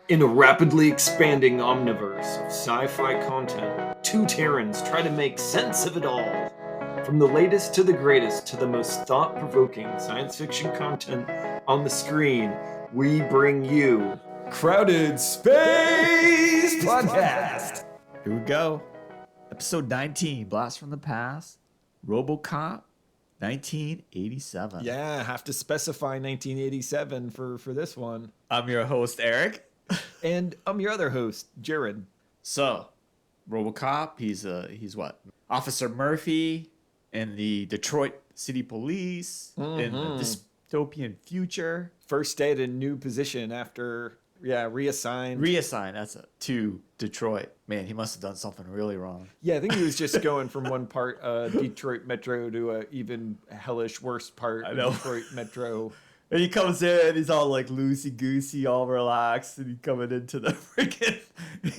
In a rapidly expanding omniverse of sci-fi content, two Terrans try to make sense of it all. From the latest to the greatest to the most thought-provoking science fiction content on the screen, we bring you Crowded Space Podcast. Here we go. Episode 19, Blast from the Past, Robocop, 1987. Yeah, have to specify 1987 for this one. I'm your host, Eric. And I'm your other host, Jarod. So, Robocop, he's what? Officer Murphy in the Detroit City Police in a dystopian future. First day at a new position after, reassigned. That's it, to Detroit. Man, he must have done something really wrong. Yeah, I think he was just going from one part Detroit Metro to a even hellish worse part of Detroit Metro. And he comes in, he's all like loosey-goosey, all relaxed, and he's coming into the freaking,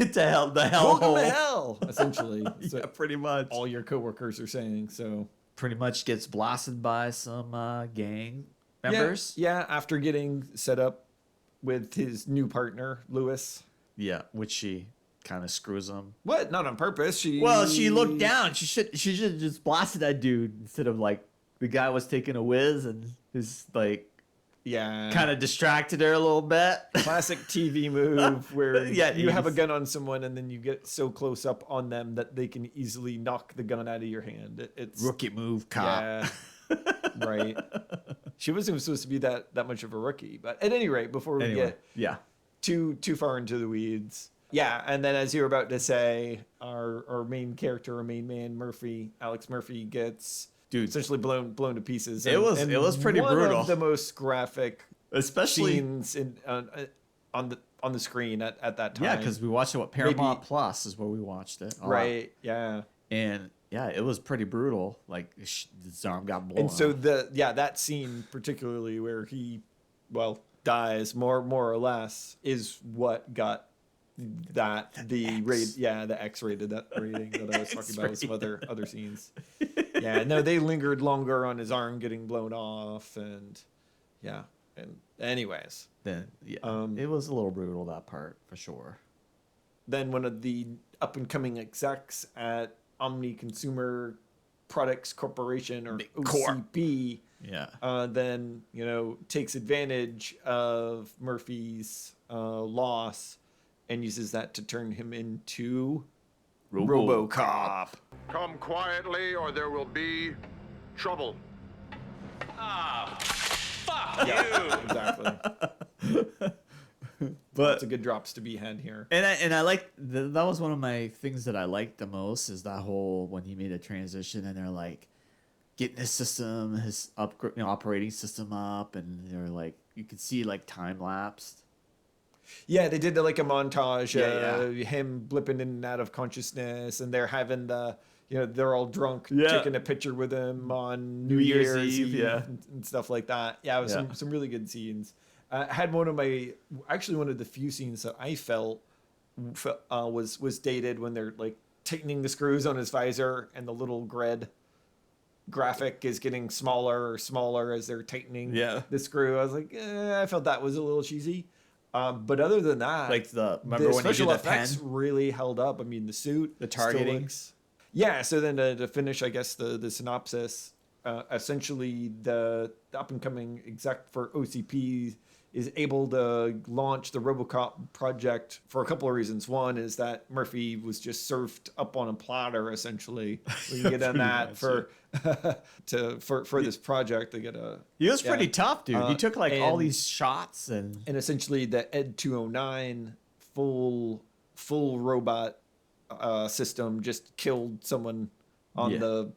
into hell, the hellhole. Welcome to hell, essentially. Yeah, pretty much. All your coworkers are saying, so. Pretty much gets blasted by some gang members. Yeah, after getting set up with his new partner, Lewis. Yeah, which she kind of screws him. What? Not on purpose. She looked down. She should have just blasted that dude instead of like, the guy was taking a whiz and his like, yeah, kind of distracted her a little bit. Classic TV move where you have a gun on someone and then you get so close up on them that they can easily knock the gun out of your hand. It's rookie move, cop. Yeah, right. She wasn't supposed to be that much of a rookie, but at any rate, before we get too far into the weeds, and then as you were about to say, our main character, our main man, Murphy, Alex Murphy, gets. Dude, essentially blown to pieces. It was pretty brutal. One of the most graphic, especially scenes on the screen at that time. Yeah, because we watched it. Paramount Plus is where we watched it. Right. Yeah. And it was pretty brutal. Like his arm got blown. And so that scene particularly where he dies more or less is what got the X-rated that rating that I was talking about with some other scenes. Yeah, no, they lingered longer on his arm getting blown off, and anyways, then it was a little brutal, that part for sure. Then one of the up and coming execs at Omni Consumer Products Corporation, or OCP, then takes advantage of Murphy's loss and uses that to turn him into Robocop. Come quietly or there will be trouble. Fuck you. Exactly. But it's a good drops to be had here. And I like that was one of my things that I liked the most is that whole when he made a transition and they're like getting his operating system up, and they're like you could see like time lapsed. Yeah, they did like a montage of him blipping in and out of consciousness, and they're having they're all drunk, taking a picture with him on New Year's Eve and stuff like that. Yeah, it was some really good scenes. Had one of the few scenes that I felt was dated when they're like tightening the screws on his visor, and the little grid graphic is getting smaller as they're tightening the screw. I was like, I felt that was a little cheesy. But other than that, like the special effects really held up. I mean, the suit, the targeting. So then to finish, I guess the synopsis, essentially the up and coming exec for OCP is able to launch the Robocop project for a couple of reasons. One is that Murphy was just served up on a platter, essentially. We can get on that for this project. They get he was pretty tough, dude. He took all these shots and essentially the Ed 209 full robot system just killed someone on the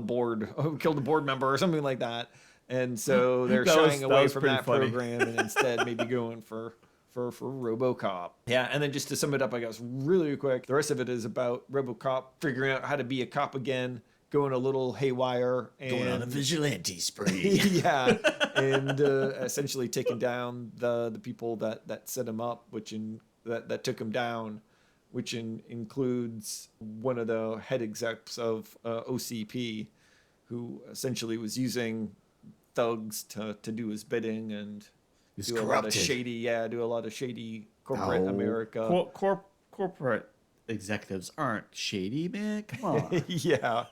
board, killed a board member or something like that. And so they're shying away from that program and instead maybe going for Robocop. Yeah, and then just to sum it up, I guess, really quick, the rest of it is about Robocop figuring out how to be a cop again, going a little haywire. And going on a vigilante spree. And essentially taking down the people that set him up, that took him down, which includes one of the head execs of OCP, who essentially was using thugs to do his bidding, and He's do a lot of corrupted. shady corporate America. Corporate executives aren't shady, man. Come on. Yeah.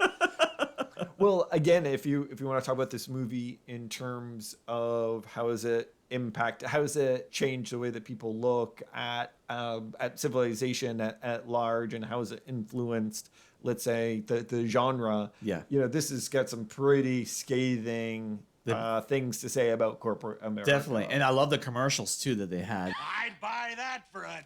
Well, again, if you want to talk about this movie in terms of how has it changed the way that people look at civilization at large, and how has it influenced, let's say, the genre? Yeah. This has got some pretty scathing things to say about corporate America. Definitely. And I love the commercials too that they had. I'd buy that for $1.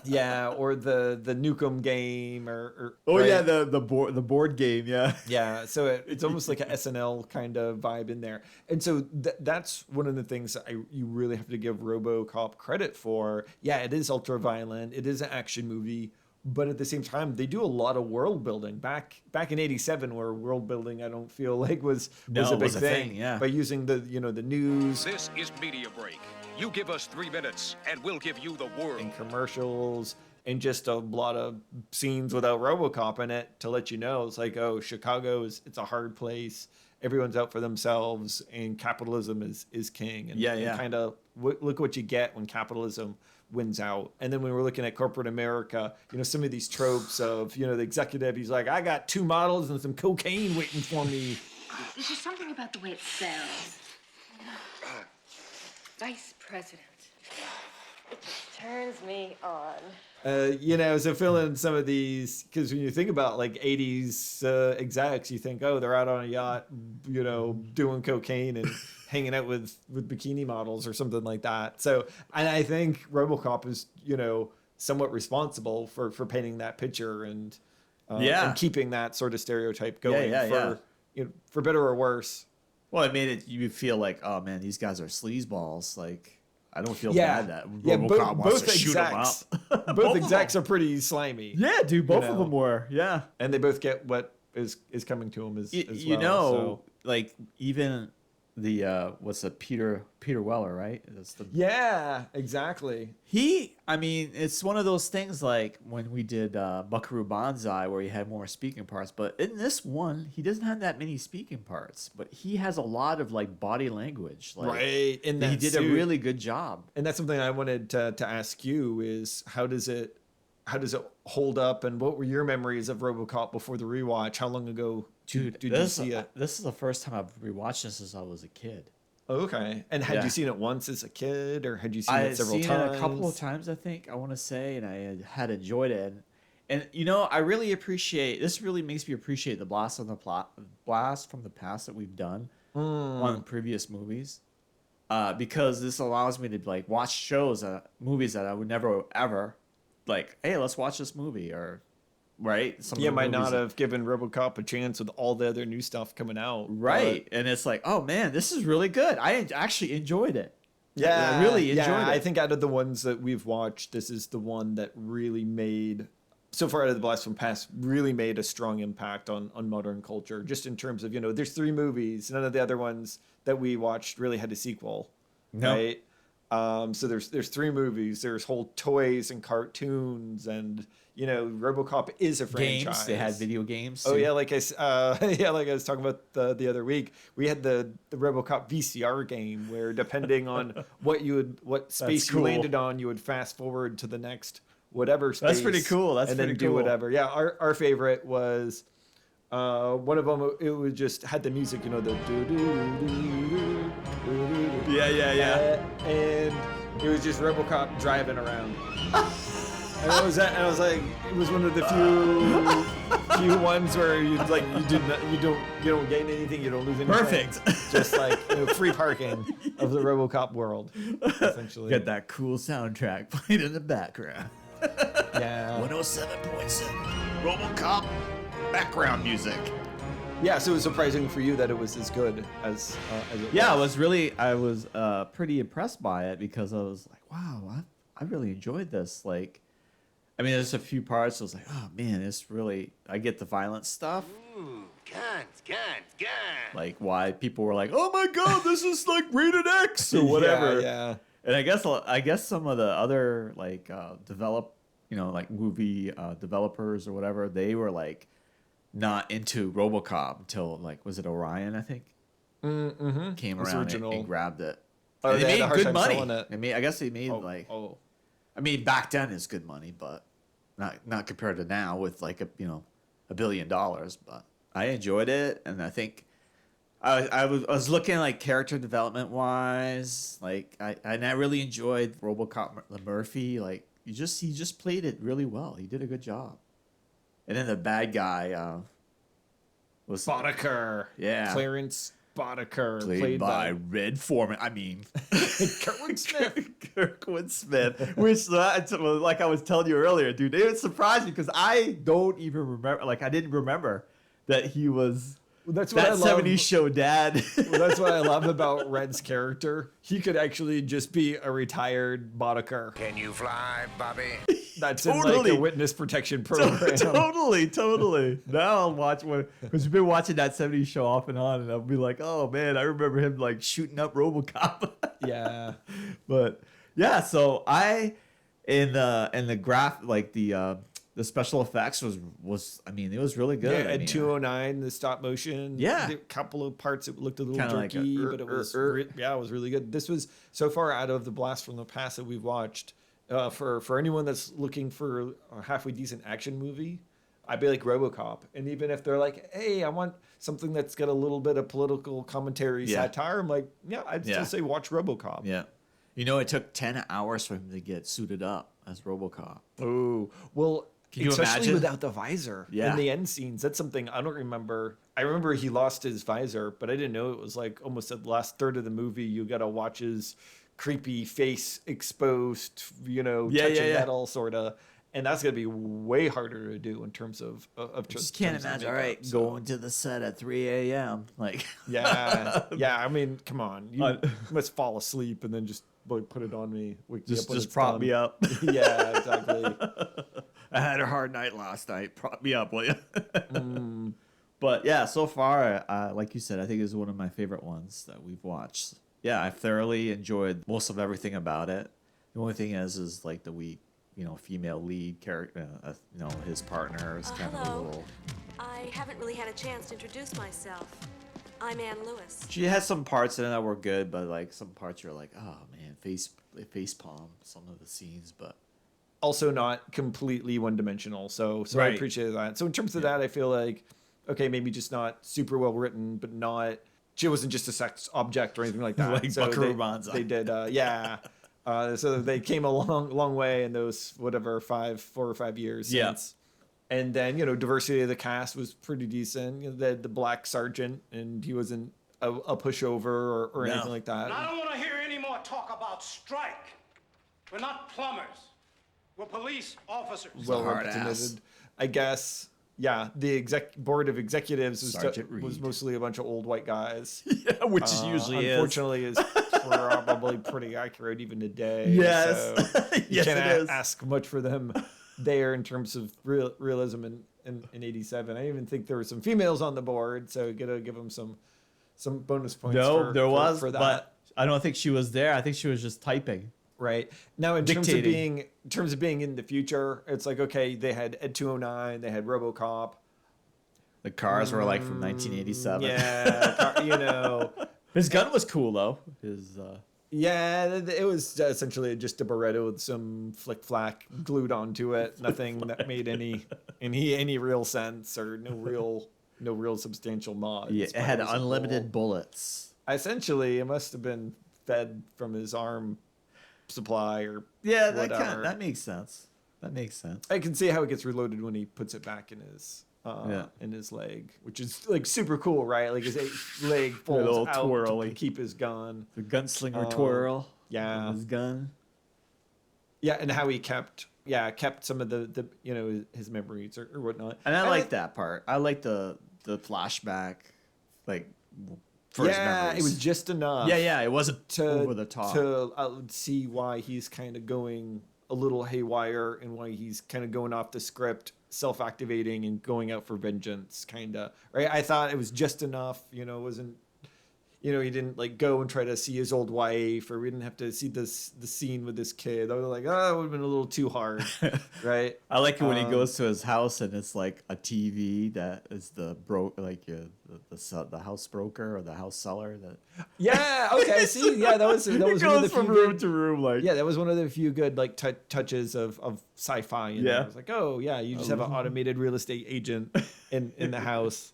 Yeah, or the Nukem game, or Oh right? yeah, the board game, yeah. Yeah, so it's almost like an SNL kind of vibe in there. And so that's one of the things that you really have to give RoboCop credit for. Yeah, it is ultra violent. It is an action movie. But at the same time, they do a lot of world building. Back in '87, where world building I don't feel like was a big thing. Yeah. By using the news. This is Media Break. You give us 3 minutes, and we'll give you the world. And commercials, and just a lot of scenes without RoboCop in it to let you know it's like, oh, Chicago it's a hard place. Everyone's out for themselves, and capitalism is king. And, and kind of look what you get when capitalism wins out. And then when we're looking at corporate America, some of these tropes of, the executive, he's like, I got 2 models and some cocaine waiting for me. There's just something about the way it sounds. Vice President. It just turns me on. So filling some of these, because when you think about like 80s execs, you think, oh, they're out on a yacht, doing cocaine and hanging out with bikini models or something like that. So, and I think RoboCop is, somewhat responsible for painting that picture and keeping that sort of stereotype going for better or worse. Well, it made it you feel like, oh man, these guys are sleazeballs. Like, I don't feel bad that RoboCop wants to shoot them up. Both execs are pretty slimy. Yeah, dude, both of them were. Yeah, and they both get what is coming to them as well. So. Like even the what's the Peter Weller, right? That's the exactly. It's one of those things like when we did Buckaroo Banzai where he had more speaking parts, but in this one he doesn't have that many speaking parts, but he has a lot of like body language. Like, right, and he did a really good job. And that's something I wanted to ask you is how does it hold up, and what were your memories of RoboCop before the rewatch? How long ago did you see it? This is the first time I've rewatched this since I was a kid. Okay. And had you seen it once as a kid, or had you seen it several times? I had seen it a couple of times, I think, I want to say, and I had enjoyed it. And I really appreciate, this really makes me appreciate the blast from the past that we've done on previous movies. Because this allows me to like watch movies that I would never ever like, hey, let's watch this movie, or right? Might not have given RoboCop a chance with all the other new stuff coming out. Right. And it's like, oh man, this is really good. I actually enjoyed it. Yeah. I really enjoyed it. I think out of the ones that we've watched, this is the one that really made, so far out of the blast from past, really made a strong impact on modern culture. Just in terms of, there's 3 movies. None of the other ones that we watched really had a sequel. No. Right? So there's 3 movies. There's whole toys and cartoons, and RoboCop is a franchise. Games. They had video games. Oh yeah, like I was talking about the other week, we had the RoboCop VCR game where depending on what space you landed on, you would fast forward to the next whatever space. That's pretty cool. And then do whatever. Yeah, our favorite was one of them. It was just had the music, the yeah. And it was just RoboCop driving around. And I was like, it was one of the few ones where you don't gain anything, you don't lose anything. Perfect. Just like free parking of the RoboCop world, essentially. Get that cool soundtrack playing in the background. Yeah. 107.7 RoboCop background music. Yeah, so it was surprising for you that it was as good as it was. Yeah, I was pretty impressed by it because I was like, wow, I really enjoyed this. Like, there's a few parts I was like, oh man, it's really, I get the violent stuff. Ooh, guns. Like why people were like, oh my god, this is like rated X or whatever. Yeah. And I guess some of the other like like movie developers or whatever, they were like not into RoboCop until like, was it Orion, I think? came It was around original. and grabbed it. Oh, And they had a hard good time money. selling it. I mean, I guess they made I mean, back then it's good money, but not compared to now with like $1 billion. But I enjoyed it, and I think I was looking like character development wise, like I really enjoyed RoboCop Murphy. Like he just played it really well. He did a good job. And then the bad guy was Boddicker. Yeah. Clarence Boddicker. played by Red Foreman. I mean, Kurtwood Smith. Kirkwood Smith. Which, like I was telling you earlier, dude, it surprised me because I don't even remember. Like, I didn't remember that he was That's what that I love. 70s show dad. Well, that's what I love about Red's character. He could actually just be a retired Boddicker. Can you fly, Bobby? That's in like Totally. a witness protection program. Totally. Now I'll watch one because we've been watching that 70s show off and on, and I'll be like, oh man, I remember him like shooting up RoboCop. Yeah. But yeah, so I in the graph like the special effects was I mean it was really good. Yeah, I at mean, 209, the stop motion. Yeah. A couple of parts it looked a little Kinda like jerky, a, but it was it was really good. This was so far out of the blast from the past that we've watched. For anyone that's looking for a halfway decent action movie, I'd be like RoboCop. And even if they're like, hey, I want something that's got a little bit of political commentary, Yeah. satire, I'm like, yeah, I'd still say watch RoboCop. Yeah. It took 10 hours for him to get suited up as RoboCop. Oh, well, Can you especially imagine? without the visor Yeah. in the end scenes. That's something I don't remember. I remember he lost his visor, but I didn't know it was like almost at the last third of the movie. You got to watch his creepy face exposed, touching metal sort of. And that's going to be way harder to do in terms of Just can't terms of imagine. All makeup, right, so. going to the set at 3 a.m. Like, Yeah. I mean, come on. You must fall asleep and then just like, put it on me. Wake me up when just it's prop done. me up. Yeah, exactly. I had a hard night last night. Prop me up, will you? But yeah, so far, like you said, I think it's one of my favorite ones that we've watched. Yeah, I thoroughly enjoyed most of everything about it. The only thing is like the weak, female lead character, his partner is kind of a Hello. little. I haven't really had a chance to introduce myself. I'm Ann Lewis. She has some parts in it that were good, but like some parts you're like, oh man, face palm some of the scenes, but. Also not completely one-dimensional, so I Right. appreciate that. So in terms of that, I feel like, okay, maybe just not super well written, but not, she wasn't just a sex object or anything like that. Like so Buckaroo Banzai. they did, so they came a long way in those, 4 or 5 years Yeah. since. And then, diversity of the cast was pretty decent. They had the black sergeant, and he wasn't a pushover or No. anything like that. I don't want to hear any more talk about strike. We're not plumbers. We're police officers. Well hard ass. represented. I guess, yeah, the board of executives Sergeant was Reed. mostly a bunch of old white guys. Yeah, which usually is. Unfortunately, is probably pretty accurate even today. Yes. So you Yes, can't it is. ask much for them there in terms of realism in 87. I even think there were some females on the board, so you gotta give them some bonus points. No, there was, for that. but I don't think she was there. I think she was just typing. Right. Now, in terms Dictating. of being in the future, it's like, okay, they had Ed 209, they had RoboCop. The cars were like from 1987. Yeah, His gun was cool though. His yeah, it was essentially just a Beretta with some flick flack glued onto it. Nothing that made any real sense or no real substantial mods. yeah, it but had was unlimited cool. bullets. Essentially, it must have been fed from his arm supply or Yeah, whatever. that makes sense. That makes sense. I can see how it gets reloaded when he puts it back in his leg, which is like super cool, right? Like his leg folds little out twirly. to keep his gun. The gunslinger Oh, twirl. yeah. with his gun. Yeah, and how he kept some of the his memories or whatnot. And I like that part. I like the flashback, like for his Yeah, memories. it was just enough. Yeah, it wasn't to over the top. to see why he's kind of going a little haywire and why he's kind of going off the script, self-activating and going out for vengeance, kind of right. I thought it was just enough. It wasn't. he didn't like go and try to see his old wife, or we didn't have to see the scene with this kid. I was like, oh, it would have been a little too hard, right? I like it when he goes to his house and it's like a TV that is the house broker or the house seller that. Yeah. Okay. See. Yeah. That was one of the from few room good, to room like. Yeah, that was one of the few good like touches of sci-fi. I was like, oh yeah, you just have an automated real estate agent in the house.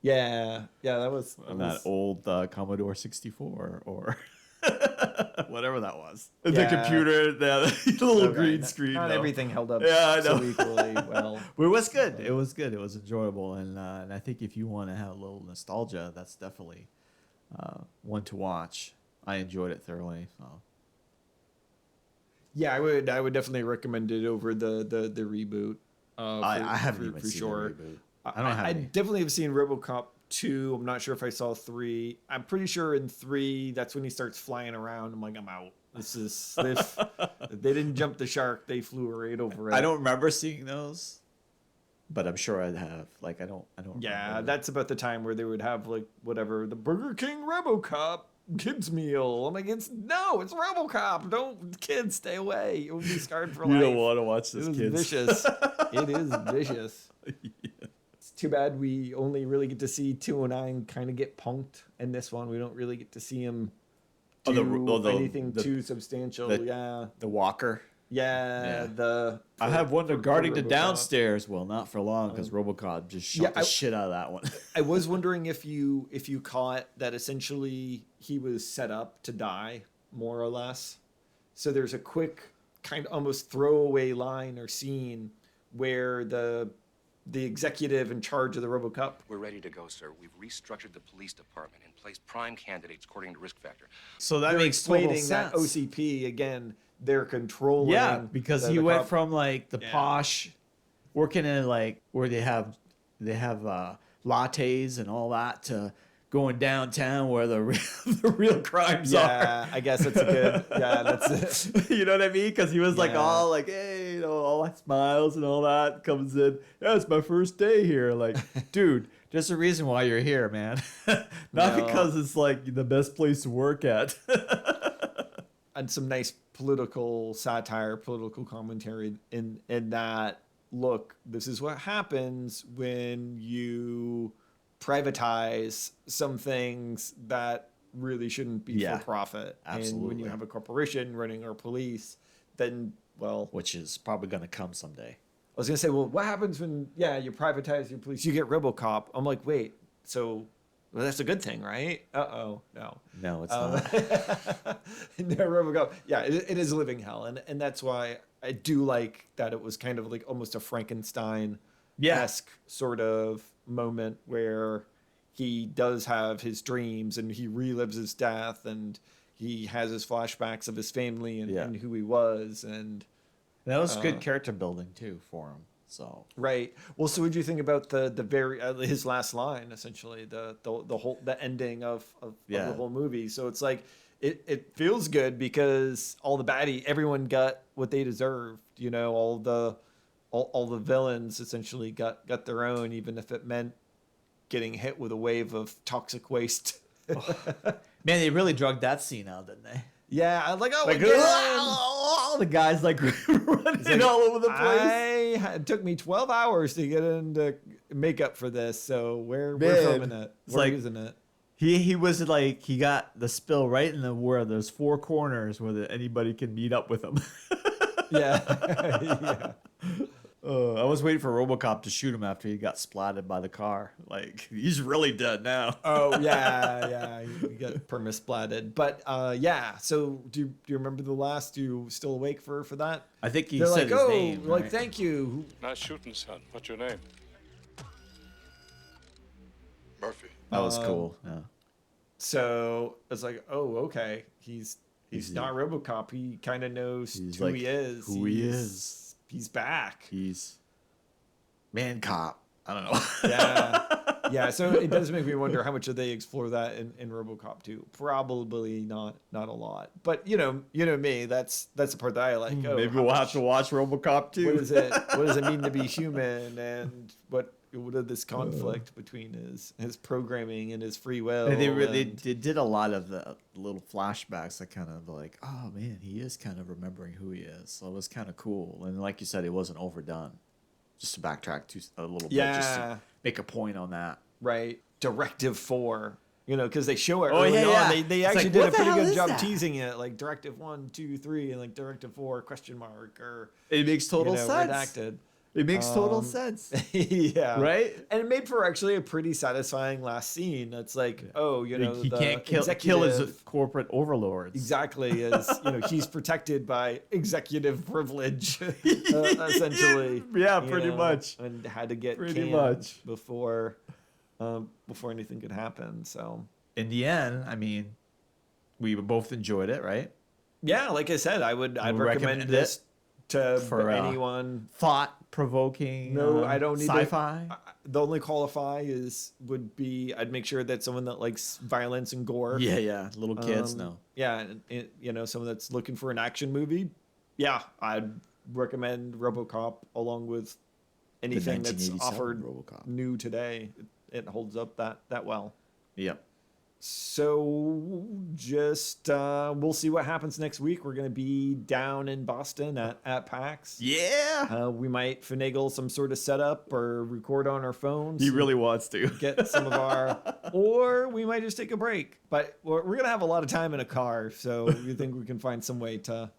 Yeah. That was that old Commodore 64 or whatever that was. Yeah. The computer, the little green screen. Not though. everything held up I know. so equally well. But it was good. It was good. It was enjoyable, and I think if you want to have a little nostalgia, that's definitely one to watch. I enjoyed it thoroughly. So. Yeah, I would definitely recommend it over the reboot. I haven't even seen sure. the reboot. I don't have I any. definitely have seen Robocop 2. I'm not sure if I saw 3. I'm pretty sure in 3, that's when he starts flying around. I'm like, I'm out. This they didn't jump the shark. They flew right over it. I don't remember seeing those, but I'm sure I'd have. Like, I don't. Yeah, remember that's about the time where they would have like whatever the Burger King Robocop kids meal. I'm like, it's Robocop. Don't kids stay away. It would be scarred for life. You don't want to watch this, It was kids. vicious. It is vicious. Yeah. It's too bad we only really get to see 209 kind of get punked. In this one, we don't really get to see him do anything too substantial. The walker. Yeah. I have one guarding the Robocop. downstairs. Well, not for long because Robocop just shot the shit out of that one. I was wondering if you caught that essentially he was set up to die, more or less. So there's a quick kind of almost throwaway line or scene where the executive in charge of the Robocop. We're ready to go, sir. We've restructured the police department and placed prime candidates according to risk factor. So that They're makes total explaining that sense. OCP again. They're controlling. Yeah, because he went from like the Yeah. posh, working in like where they have lattes and all that to going downtown where the real crimes are. Yeah, I guess that's a good. Yeah, that's it. You know what I mean? Because he was like Yeah. all like, hey, all that smiles and all that comes in. Yeah, it's my first day here. Like, dude, there's a reason why you're here, man. Not because it's like the best place to work at. And some nice political satire, political commentary in that. Look, this is what happens when you privatize some things that really shouldn't be for profit. Absolutely. And when you have a corporation running our police, then, well... Which is probably going to come someday. I was going to say, well, what happens when, you privatize your police? You get Robocop. I'm like, wait, so... Well, that's a good thing, right? Uh-oh, no. No, it's not. No, Robocop. Yeah, it is living hell. And that's why I do like that it was kind of like almost a Frankenstein-esque sort of moment where he does have his dreams and he relives his death and he has his flashbacks of his family and who he was. And that was good character building, too, for him. So right. Well, so what do you think about the very his last line, essentially the ending of the whole movie? So it's like it feels good because all the everyone got what they deserved. You know, all the villains essentially got their own, even if it meant getting hit with a wave of toxic waste. Man, they really drugged that scene out, didn't they? Yeah, I'm like, oh, like, all the guys like running all over the place. It took me 12 hours to get into makeup for this, so we're filming it. We're using it. He was like, he got the spill right in where there's 4 corners where anybody can meet up with him. Yeah. I was waiting for Robocop to shoot him after he got splatted by the car. Like, he's really dead now. Oh, yeah. He got perma-splatted. But, so do you remember the last? You still awake for that? I think he They're said like, his name. Like, right? thank you. Nice shooting, son. What's your name? Murphy. That was cool. Yeah. So it's like, oh, okay. He's not Robocop. He kind of knows who he is. Who he is. He's back. He's man cop. I don't know. Yeah. So it does make me wonder how much do they explore that in RoboCop 2? Probably not a lot. But you know me. That's the part that I like. Oh, maybe we'll have to watch RoboCop 2. What is it? What does it mean to be human? And this conflict between his programming and his free will. And they did a lot of the little flashbacks that kind of like, oh man, he is kind of remembering who he is. So it was kind of cool. And like you said, it wasn't overdone. Just to backtrack a little bit, just to make a point on that. Right. Directive 4. Because they show it Oh, early yeah. on. They It's actually like, did what a the pretty hell good is job that? teasing it, like Directive 1, 2, 3, and like Directive 4 ? Or It makes total sense. redacted. It makes total sense. Yeah. Right? And it made for actually a pretty satisfying last scene. It's like, He the can't kill his executive- corporate overlords. Exactly, as he's protected by executive privilege, essentially. Yeah, pretty much. and had to get Pretty canned much. before anything could happen. So In the end, I mean, we both enjoyed it, right? yeah, like I said, I'd recommend recommend this to for, anyone. Thought-provoking. No, I don't need sci-fi. The only qualify would be I'd make sure that someone that likes violence and gore. Yeah. Little kids, no. Yeah, and someone that's looking for an action movie. Yeah, I'd recommend Robocop along with anything that's 1987 offered Robocop. new today. It holds up that well. Yep. So just we'll see what happens next week. We're gonna be down in Boston at PAX. Yeah. We might finagle some sort of setup or record on our phones. He really wants to. Get some of our, or we might just take a break. But we're gonna have a lot of time in a car, so we think we can find some way to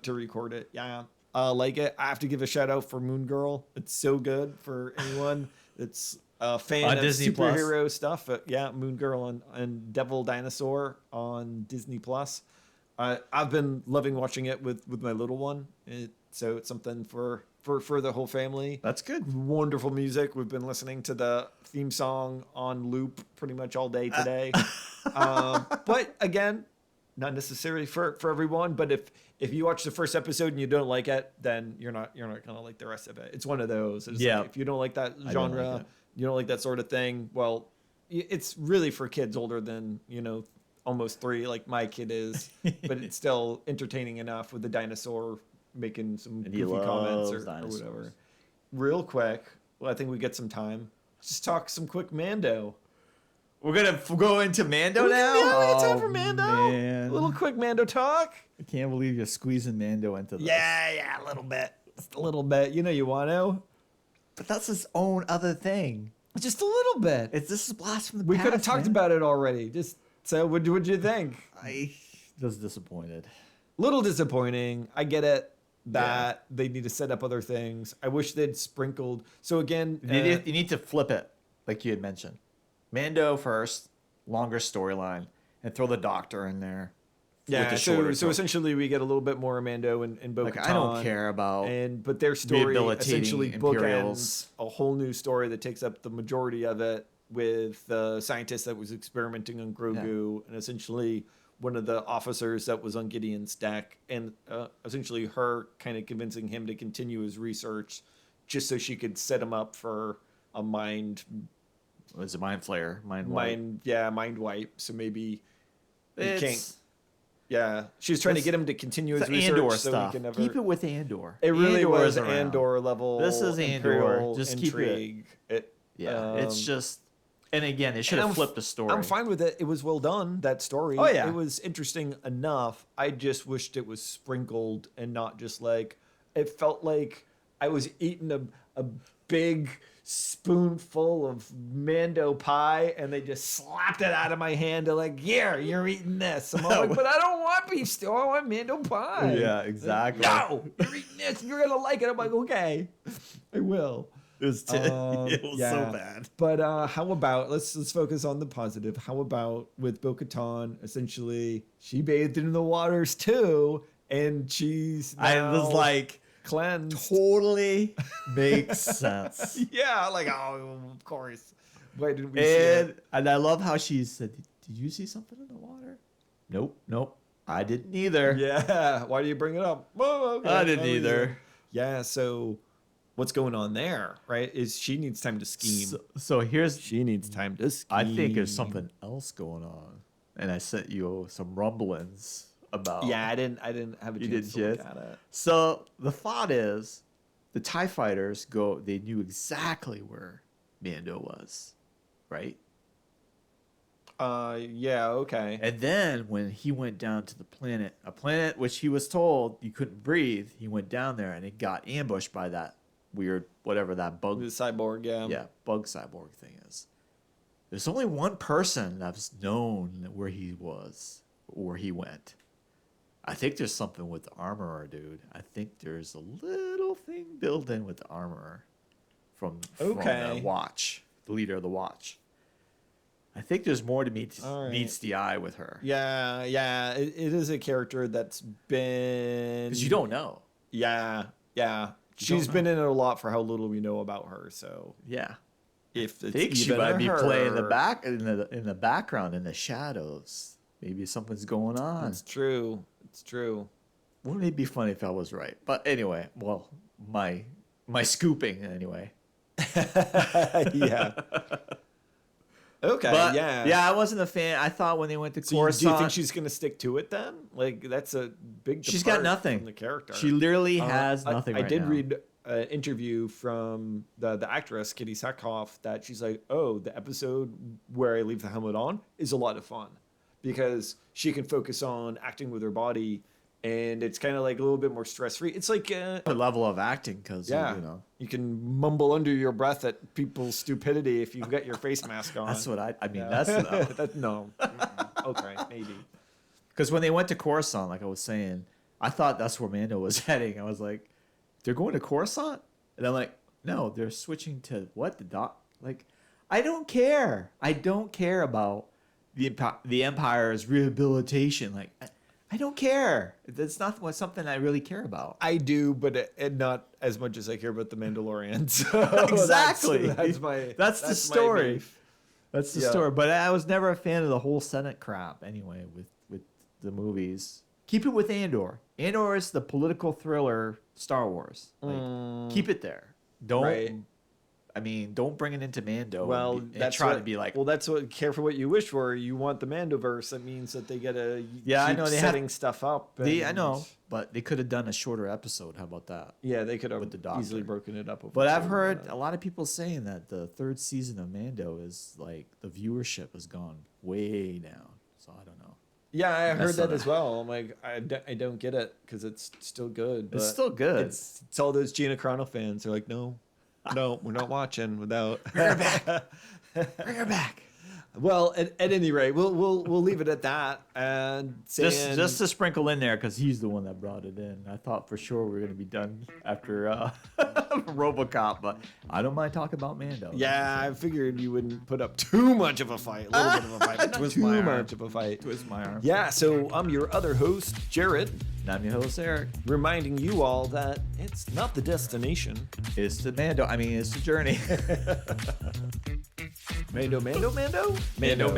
record it. Yeah, like it. I have to give a shout out for Moon Girl. It's so good for anyone that's a fan On of Disney Plus. superhero stuff. Yeah, Moon Girl and Devil Dinosaur on Disney Plus. I've been loving watching it with my little one. So it's something for the whole family. That's good. Wonderful music. We've been listening to the theme song on loop pretty much all day today. But again, not necessarily for everyone. But if you watch the first episode and you don't like it, then you're not gonna like the rest of it. It's one of those. It's Yeah. like, if you don't like that don't genre, like it. you don't like that sort of thing. Well, it's really for kids older than almost 3, like my kid is. But it's still entertaining enough with the dinosaur making some And he goofy comments or loves whatever. Real quick, well, I think we get some time. Just talk some quick Mando. We're going to go into Mando now? Yeah, we got time for Mando. Man. A little quick Mando talk. I can't believe you're squeezing Mando into this. Yeah, a little bit. Just a little bit. You want to? But that's his own other thing. Just a little bit. This is blast from the We past, could have talked man. about it already. Just so, what'd you think? I was disappointed. Little disappointing. I get it that they need to set up other things. I wish they'd sprinkled. So again, You need to flip it, like you had mentioned. Mando first, longer storyline, and throw the Doctor in there. with yeah. the shorter So essentially, we get a little bit more Mando and Bo-Katan. Like, I don't care about but their story rehabilitating essentially Imperials. bookends a whole new story that takes up the majority of it with the scientist that was experimenting on Grogu and essentially one of the officers that was on Gideon's deck, and essentially her kind of convincing him to continue his research just so she could set him up for a mind It's a mind flayer, mind wipe. So maybe he It's- can't. Yeah, she was trying to get him to continue his It's research Andor so stuff. he can never. Keep it with Andor. It really Andor was is around. Andor level. This is Andor. Imperial Just keep it. intrigue. It's just, and again, it should have flipped the story. I'm fine with it. It was well done. That story. Oh, yeah. It was interesting enough. I just wished it was sprinkled and not just like it felt like I was eating a big spoonful of Mando pie and they just slapped it out of my hand to like, yeah, you're eating this. I'm all like, but I don't want beef stew. I want Mando pie. Yeah, exactly. No, you're eating this. You're gonna like it. I'm like, okay, I will. It was, it was yeah. so bad. But how about let's focus on the positive. How about with Bo-Katan? Essentially, she bathed in the waters too, and she's I now was like, cleansed. totally makes sense. Yeah, like of course. Why didn't we see it? And I love how she said, "Did you see something in the water?" Nope. I didn't either. Yeah. Why do you bring it up? Oh, okay. I didn't Oh, either. Yeah. So, what's going on there? Right? Is she needs time to scheme? So here's, She needs time to scheme. I think there's something else going on, and I sent you some rumblings about. Yeah, I didn't have a You chance didn't to look yet? at it. So the thought is, the TIE fighters they knew exactly where Mando was, right? Yeah, okay. And then when he went down to a planet which he was told you couldn't breathe, he went down there and it got ambushed by that weird, whatever that bug. The cyborg, yeah. Yeah, bug cyborg thing is. There's only one person that's known where he was, where he went. I think there's something with the armorer, dude. I think there's a little thing built in with the armorer from the Watch, the leader of the Watch. I think there's more to meets the eye with her. Yeah. It is a character that's been... Because you don't know. Yeah. She's been in it a lot for how little we know about her, so... Yeah. If it's I think she even might be her... playing in the background, in the shadows. Maybe something's going on. It's true. Wouldn't it be funny if I was right? But anyway, well, my scooping anyway. Yeah. Okay, but, yeah. Yeah, I wasn't a fan. I thought when they went to Coruscant... Do you think she's going to stick to it then? Like, that's a big She's got nothing. From the character. She literally has nothing I did read an interview from the actress, Kitty Sackhoff, that she's like, oh, the episode where I leave the helmet on is a lot of fun. Because she can focus on acting with her body, and it's kind of like a little bit more stress-free. It's like... a level of acting, because, you can mumble under your breath at people's stupidity if you've got your face mask on. That's what I mean, Yeah. that's... No. Okay, maybe. Because when they went to Coruscant, like I was saying, I thought that's where Mando was heading. I was like, they're going to Coruscant? And I'm like, no, they're switching to what? Like, I don't care. I don't care about the Empire's rehabilitation. Like, I don't care. That's not something I really care about. I do, but not as much as I care about the Mandalorian. So exactly. That's the story. That's the story. But I was never a fan of the whole Senate crap anyway with the movies. Keep it with Andor. Andor is the political thriller Star Wars. Like, keep it there. Don't... Right. I mean, don't bring it into Mando. Well, and try to be like. Well, that's what. Care for what you wish for. You want the Mandoverse. That means that they gotta I know they setting stuff up. I know, but they could have done a shorter episode. How about that? Yeah, they could have the easily broken it up. But I've heard a lot of people saying that the third season of Mando is like the viewership has gone way down. So I don't know. Yeah, I heard that as well. I'm like, I don't get it because it's still good. It's still good. It's all those Gina Carano fans. They're like, no, we're not watching without. Bring her back. Bring her back. Well, at any rate, we'll leave it at that and just to sprinkle in there because he's the one that brought it in. I thought for sure we were gonna be done after Robocop, but I don't mind talking about Mando. Yeah, I figured you wouldn't put up too much of a fight, a little bit of a fight, but Twist too my arm. much of a fight. Twist my arm. Yeah, so I'm your other host, Jarod, And I'm your host, Eric. reminding you all that it's not the destination. It's the Mando. I mean, it's the journey. Mando. Mando. Mando.